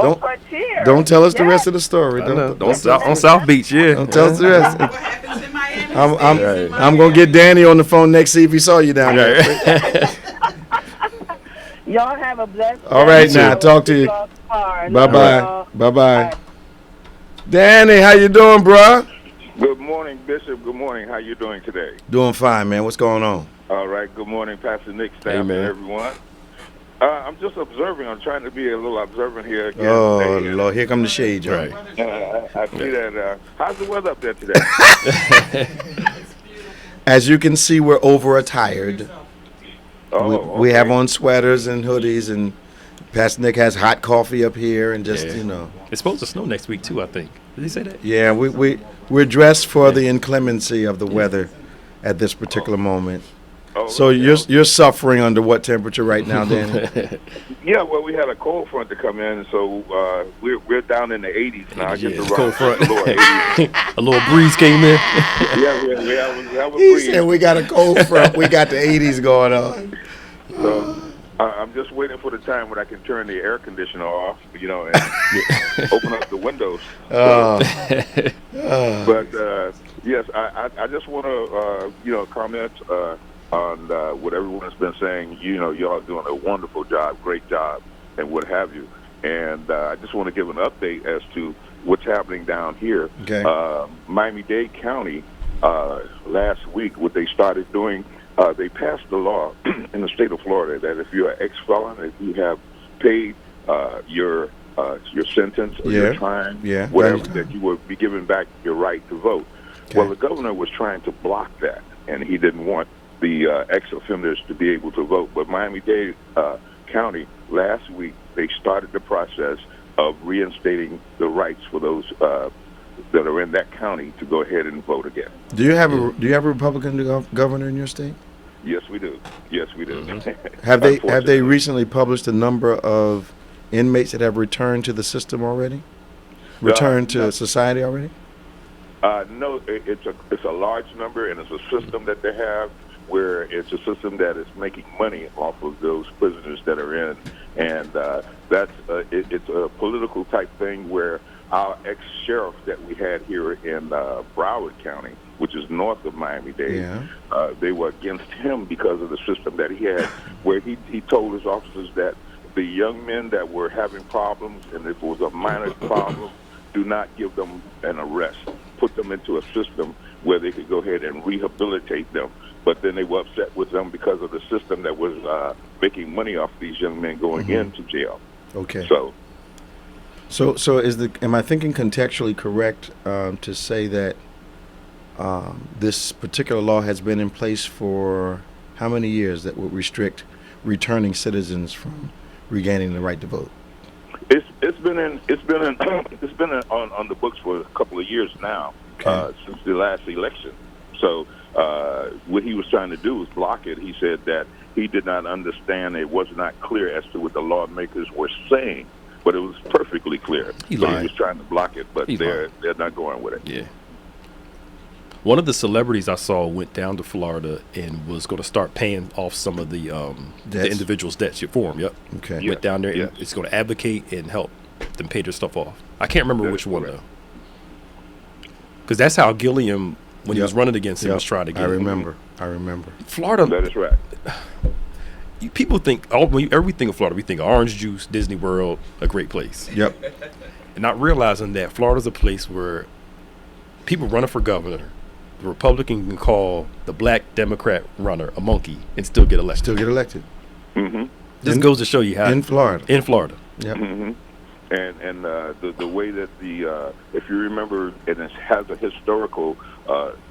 Don't tell us the rest of the story. On South Beach, yeah. Don't tell us the rest. What happens in Miami? I'm gonna get Danny on the phone next, see if he saw you down there. Y'all have a blessed day. All right, now talk to you. Bye. Danny, how you doing, bruh? Good morning, Bishop. Good morning. How you doing today? Doing fine, man. What's going on? All right. Good morning, Pastor Nick, staff, and Amen. everyone. I'm just observing. I'm trying to be a little observant here again. Oh, today. Lord, here come the shade, John. Right. I see that. How's the weather up there today? As you can see, we're over attired. Oh, We have okay. on sweaters and hoodies, and Pastor Nick has hot coffee up here, and just Yeah. It's supposed to snow next week too, I think. Did he say that? Yeah, we're dressed for the inclemency of the weather at this particular moment. Oh, So okay. you're suffering under what temperature right now, Danny? Yeah, well, we had a cold front to come in, so we're down in the 80s now. I Yeah, get it's to cold front. the lower 80s. A little breeze came in. Yeah, we have a He breeze. said we got a cold front. We got the 80s going on. So I'm just waiting for the time when I can turn the air conditioner off, and open up the windows. Oh. But Yes, I just want to, comment on what everyone's been saying. Y'all doing a wonderful job, great job, and what have you. And I just want to give an update as to what's happening down here. Okay. Miami-Dade County, last week, what they started doing, they passed the law in the state of Florida that if you're an ex-felon, if you have paid your sentence or your time, whatever, that you will be given back your right to vote. Okay. Well, the governor was trying to block that, and he didn't want the ex-offenders to be able to vote. But Miami-Dade County, last week, they started the process of reinstating the rights for those that are in that county to go ahead and vote again. Do you have a Republican governor in your state? Yes, we do. Yes, we do. Mm-hmm. Have they recently published a number of inmates that have returned to the system already? Returned to society already? No, it's a large number, and it's a system that they have where it's a system that is making money off of those prisoners that are in, and it's a political type thing where our ex-sheriff that we had here in Broward County, which is north of Miami-Dade, they were against him because of the system that he had, where he told his officers that the young men that were having problems, and if it was a minor problem, do not give them an arrest. Put them into a system where they could go ahead and rehabilitate them. But then they were upset with them because of the system that was making money off these young men going into jail. Okay. So am I thinking contextually correct to say that this particular law has been in place for how many years that would restrict returning citizens from regaining the right to vote? It's been on the books for a couple of years now, since the last election. So what he was trying to do was block it. He said that he did not understand. It was not clear as to what the lawmakers were saying, but it was perfectly clear. He was trying to block it, but they're not going with it. Yeah. One of the celebrities I saw went down to Florida and was going to start paying off some of the individual's debts for him. Yep. Okay. Went down there and it's going to advocate and help them pay their stuff off. I can't remember which one though, because that's how Gilliam, when he was running against him, was trying to get. I remember. Florida. That is right. People think everything of Florida, we think orange juice, Disney World, a great place. Yep. And not realizing that Florida's a place where people running for governor, the Republican can call the black Democrat runner a monkey and still get elected. Mm-hmm. This goes to show you how in Florida. Yep. Mm-hmm. And the way that if you remember, and it has a historical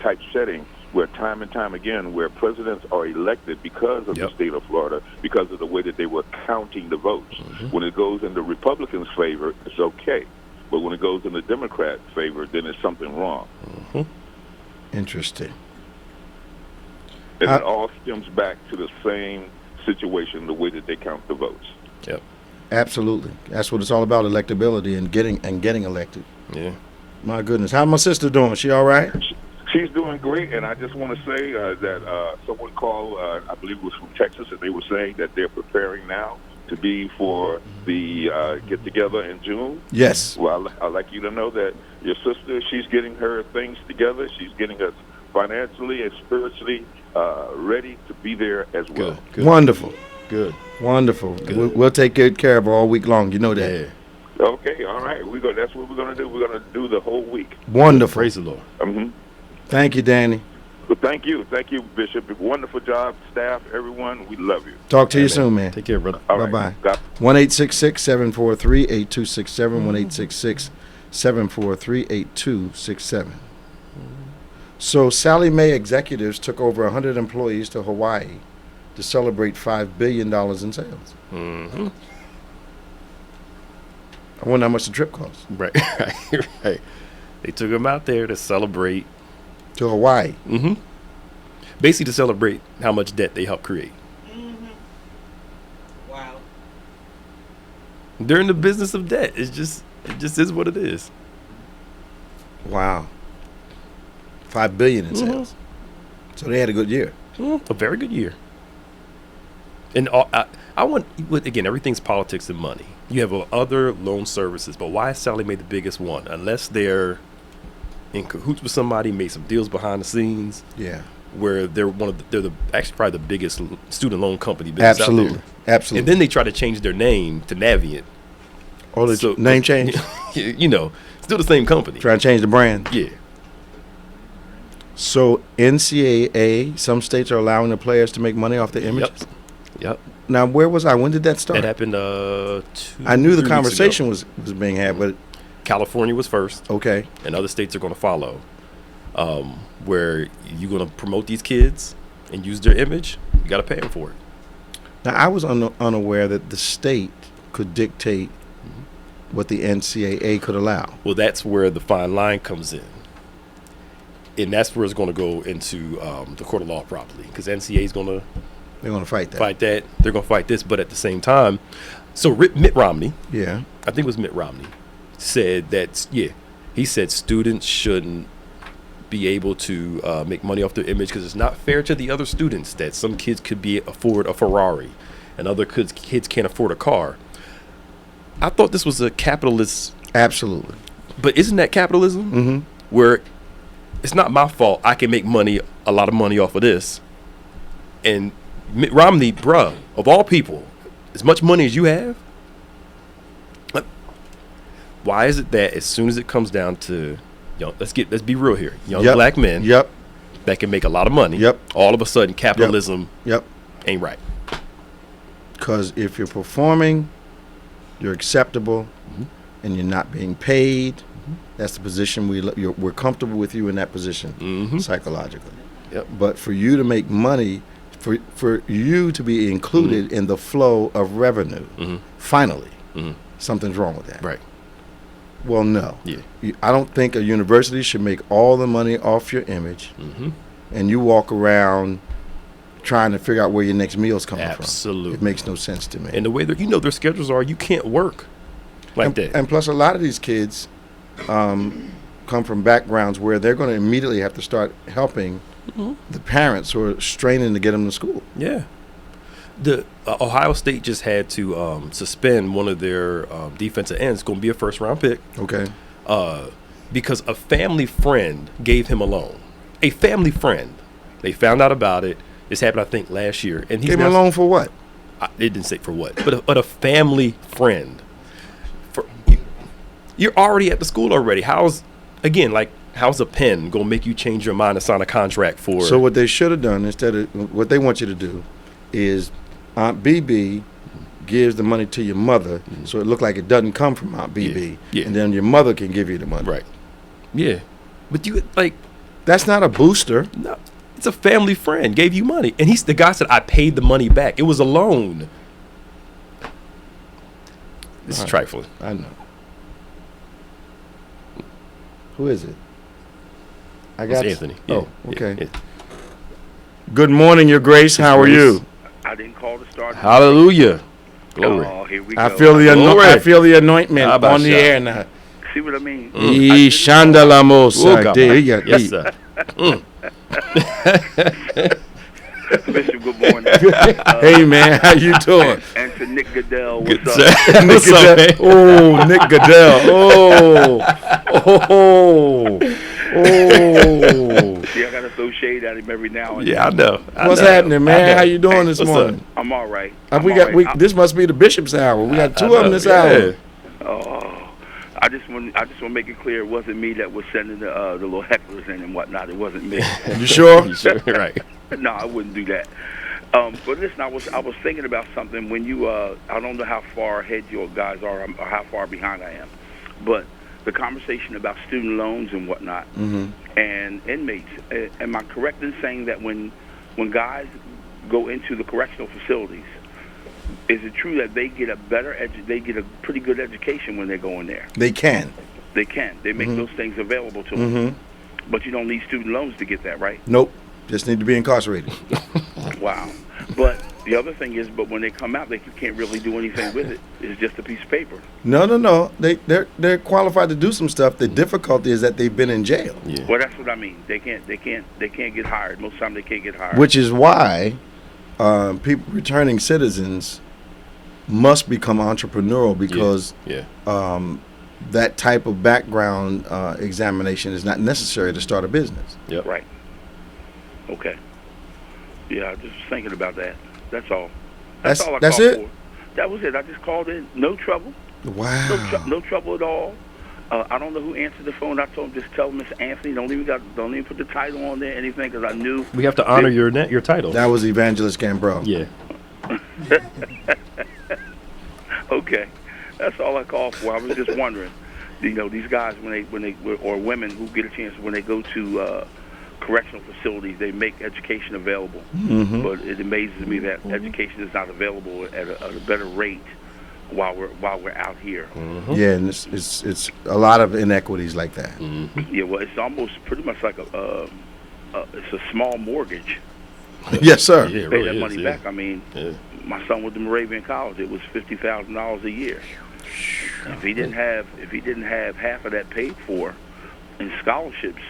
type setting where time and time again, where presidents are elected because of the state of Florida, because of the way that they were counting the votes. Mm-hmm. When it goes in the Republicans' favor, it's okay. But when it goes in the Democrat favor, then there's something wrong. Mm-hmm. Interesting. And it all stems back to the same situation, the way that they count the votes. Yep. Absolutely. That's what it's all about, electability and getting elected. Yeah. My goodness. How's my sister doing? She all right? She's doing great, and I just want to say that someone called, I believe it was from Texas, and they were saying that they're preparing now to be for the get-together in June. Yes. Well, I'd like you to know that your sister, she's getting her things together. She's getting us financially and spiritually ready to be there as well. Good. Wonderful. Good. Wonderful. We'll take good care of her all week long. You know that. Yeah. Okay, all right. That's what we're going to do. We're going to do the whole week. Wonderful. Praise the Lord. Mm-hmm. Thank you, Danny. Well, thank you, Bishop. Wonderful job, staff, everyone. We love you. Talk to you soon, man. Take care, brother. Bye-bye. 1-866-743-8267, 1-866-743-8267. So Sally Mae executives took over 100 employees to Hawaii to celebrate $5 billion in sales. Mm-hmm. I wonder how much the trip cost. Right. They took them out there to celebrate. To Hawaii. Mm-hmm. Basically to celebrate how much debt they helped create. Mm-hmm. Wow. They're in the business of debt. It just is what it is. Wow. $5 billion in sales. So they had a good year. A very good year. And I want, again, everything's politics and money. You have other loan services, but why is Sally Mae the biggest one? Unless they're in cahoots with somebody, made some deals behind the scenes. Yeah. Where they're actually probably the biggest student loan company business Absolutely. out there. Absolutely. And then they try to change their name to Navient. Oh, the name change? You know, still the same company. Trying to change the brand. Yeah. So NCAA, some states are allowing the players to make money off the images. Yep. Now, where was I? When did that start? That happened. I knew the 3 weeks conversation ago. was being had, but California was first. okay. And other states are going to follow, where you're going to promote these kids and use their image. You got to pay them for it. Now, I was unaware that the state could dictate what the NCAA could allow. Well, that's where the fine line comes in, and that's where it's going to go into the court of law probably, because NCAA is going to They're going to fight that. They're going to fight this, but at the same time, so Mitt Romney, Yeah. I think it was Mitt Romney, said that he said students shouldn't be able to make money off their image because it's not fair to the other students that some kids could afford a Ferrari and other kids can't afford a car. I thought this was a capitalist. Absolutely. But isn't that capitalism? Mm-hmm. Where it's not my fault I can make a lot of money off of this. And Mitt Romney, bruh, of all people, as much money as you have, why is it that as soon as it comes down to, let's be real here, young black men that can make a lot of money, all of a sudden capitalism ain't right. Because if you're performing, you're acceptable, and you're not being paid, that's the position we're comfortable with you in that position psychologically. But for you to make money, for you to be included in the flow of revenue, finally, something's wrong with that. Right. Well, no. I don't think a university should make all the money off your image, and you walk around trying to figure out where your next meal's coming from. Absolutely. It makes no sense to me. And the way that their schedules are, you can't work like that. And plus, a lot of these kids come from backgrounds where they're going to immediately have to start helping the parents who are straining to get them to school. Yeah. The Ohio State just had to suspend one of their defensive ends. Going to be a first-round pick. Okay. Because a family friend gave him a loan. A family friend. They found out about it. This happened, I think, last year. And Gave him a loan for what? It didn't say for what, but a family friend. You're already at the school already. How's a pen gonna make you change your mind and sign a contract for? So what they should have done, instead of what they want you to do, is Aunt BB gives the money to your mother, so it look like it doesn't come from Aunt BB, and then your mother can give you the money. Right. Yeah, but that's not a booster. No. It's a family friend gave you money, and the guy said, "I paid the money back. It was a loan." This is trifling. I know. Who is it? It's Anthony. Oh, okay. Yeah. Good morning, Your Grace. How are you? I didn't call to start. Hallelujah. Glory. Oh, here we go. I feel the anointment on the air now. See what I mean? Yes, sir. Bishop, good morning. Hey, man, how you doing? And to Nick Goodell, what's up? Nick Goodell. Oh, Nick Goodell. Yeah, I gotta throw shade at him every now and then. Yeah, I know. What's happening, man? How you doing this morning? I'm all right. This must be the Bishop's hour. We got two of them this hour. I just want to make it clear it wasn't me that was sending the little hecklers in and whatnot. It wasn't me. You sure? You sure? Right. No, I wouldn't do that. But listen, I was thinking about something when you I don't know how far ahead you guys are or how far behind I am, but the conversation about student loans and whatnot and inmates. Am I correct in saying that when guys go into the correctional facilities, is it true that they get a they get a pretty good education when they go in there? They can. They can. They make those things available to them. But you don't need student loans to get that, right? Nope. Just need to be incarcerated. Wow. But the other thing is, when they come out, they can't really do anything with it. It's just a piece of paper. No. They're qualified to do some stuff. The difficulty is that they've been in jail. Yeah. Well, that's what I mean. They can't get hired. Most of the time, they can't get hired. Which is why people returning citizens must become entrepreneurial because that type of background examination is not necessary to start a business. Yep. Right. Okay. Yeah, I just was thinking about that. That's all. That's all I that's called it? for. That was it. I just called in. No trouble. Wow. No trouble at all. I don't know who answered the phone. I told him just tell Miss Anthony. Don't even put the title on there, anything, because I knew We have to honor your title. That was Evangelist Gambrell. Yeah. Okay, that's all I called for. I was just wondering, these guys when they or women who get a chance when they go to correctional facilities, they make education available. Mm-hmm. But it amazes me that education is not available at a better rate while we're out here. Mm-hmm. Yeah, and it's a lot of inequities like that. Mm-hmm. Yeah, well, it's almost pretty much like it's a small mortgage. Yes, sir. Yeah, it Pay really that is, money yeah. back. I mean, Yeah. my son went to Moravian College. It was $50,000 a year. If he didn't have half of that paid for in scholarships,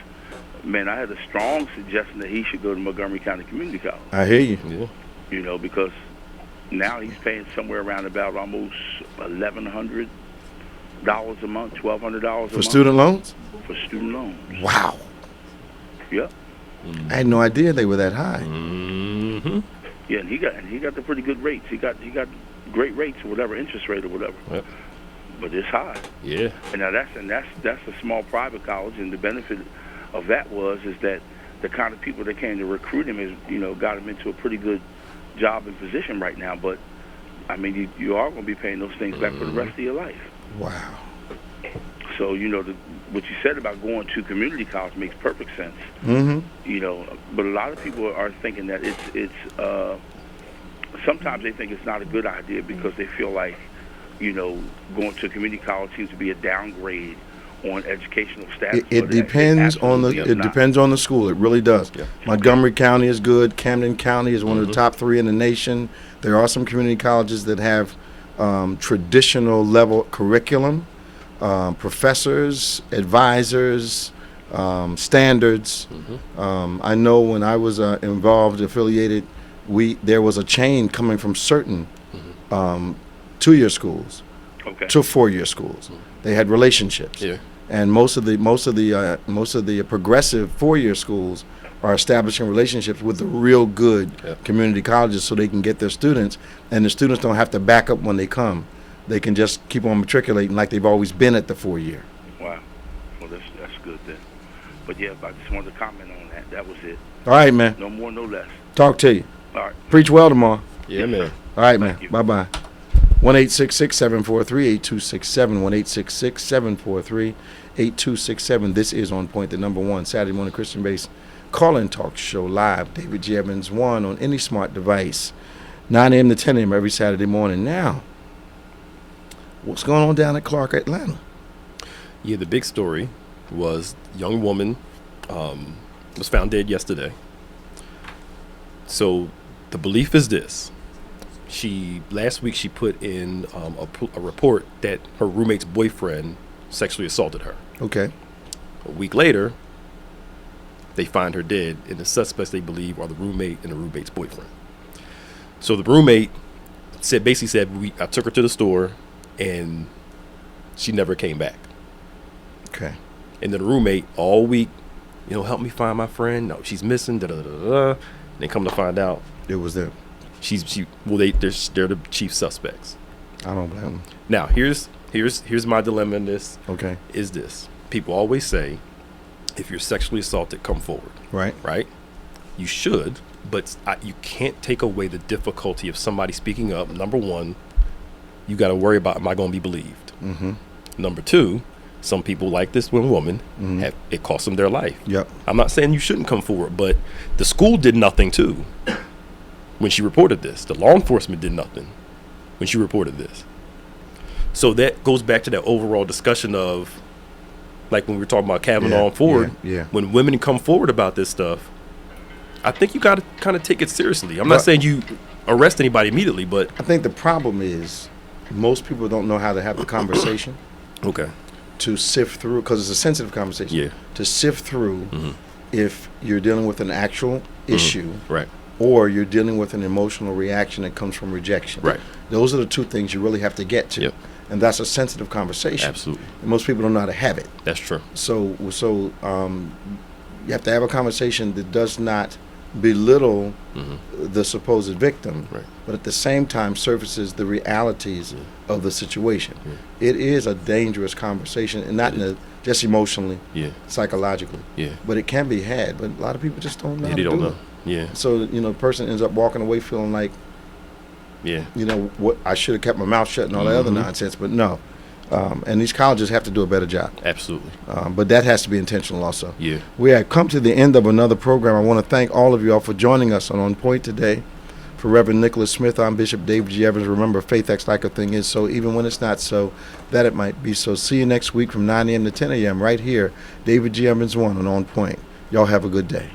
man, I had a strong suggestion that he should go to Montgomery County Community College. I hear you. Yeah. Because now he's paying somewhere around about almost $1,100 a month, $1,200 a month For student loans? for student loans. Wow. Yep. I had no idea they were that high. Mm-hmm. Yeah, and he got the pretty good rates. He got great rates or whatever, interest rate or whatever. Yep. But it's high. Yeah. And now that's a small private college, and the benefit of that is that the kind of people that came to recruit him is got him into a pretty good job and position right now. But I mean, you are going to be paying those things back for the rest of your life. Wow. So what you said about going to community college makes perfect sense. Mm-hmm. But a lot of people are thinking that it's sometimes they think it's not a good idea because they feel like going to community college seems to be a downgrade on educational status. It depends on the school. It really does. Yeah. Montgomery County is good. Camden County is one of the top 3 in the nation. There are some community colleges that have traditional level curriculum, professors, advisors, standards. I know when I was affiliated, there was a chain coming from certain 2-year schools to 4-year schools. They had relationships. Yeah. And most of the progressive 4-year schools are establishing relationships with the real good community colleges so they can get their students, and the students don't have to back up when they come. They can just keep on matriculating like they've always been at the 4-year. Wow. Well, that's good then. But yeah, I just wanted to comment on that. That was it. All right, man. No more, no less. Talk to you. All right. Preach well tomorrow. Yeah, man. All right, Thank man. you. Bye-bye. 1-866-743-8267, 1-866-743-8267. This is On Point, the #1 Saturday morning Christian-based call-in talk show live. David G. Evans 1 on any smart device, 9 a.m. to 10 a.m. every Saturday morning. Now, what's going on down at Clark, Atlanta? Yeah, the big story was young woman was found dead yesterday. So the belief is this. Last week she put in a report that her roommate's boyfriend sexually assaulted her. Okay. A week later, they find her dead, and the suspects they believe are the roommate and the roommate's boyfriend. So the roommate basically said, I took her to the store, and she never came back. Okay. And then the roommate all week, help me find my friend. No, she's missing. Da da da da. And they come to find out It was them. they're the chief suspects. I don't blame them. Now here's my dilemma in this. Okay. Is this people always say, if you're sexually assaulted, come forward. Right. Right? You should, but you can't take away the difficulty of somebody speaking up. Number one, you got to worry about, am I going to be believed? Mm-hmm. Number two, some people like this one woman, it cost them their life. Yep. I'm not saying you shouldn't come forward, but the school did nothing too when she reported this. The law enforcement did nothing when she reported this. So that goes back to that overall discussion of, like when we were talking about Kavanaugh and Ford, when women come forward about this stuff, I think you got to kind of take it seriously. I'm not saying you arrest anybody immediately, but I think the problem is most people don't know how to have the conversation. Okay. To sift through, because it's a sensitive conversation. Yeah. To sift through if you're dealing with an actual issue, right, or you're dealing with an emotional reaction that comes from rejection. Right. Those are the two things you really have to get to. Yep. and that's a sensitive conversation. Absolutely. And most people don't know how to have it. That's true. So you have to have a conversation that does not belittle the supposed victim, Right. but at the same time surfaces the realities of the situation. Yeah. It is a dangerous conversation, and not just emotionally, Yeah. psychologically. Yeah. But it can be had. But a lot of people just don't know. Yeah, how they to don't do know. it. Yeah. So the person ends up walking away feeling like, Yeah. what I should have kept my mouth shut and all that other nonsense. But no. And these colleges have to do a better job. Absolutely. But that has to be intentional also. Yeah. We have come to the end of another program. I want to thank all of you all for joining us on Point today. For Reverend Nicholas Smith, I'm Bishop David G. Evans. Remember, faith acts like a thing is so, even when it's not so, that it might be so. See you next week from 9 a.m. to 10 a.m. right here, David G. Evans 1 on Point. Y'all have a good day.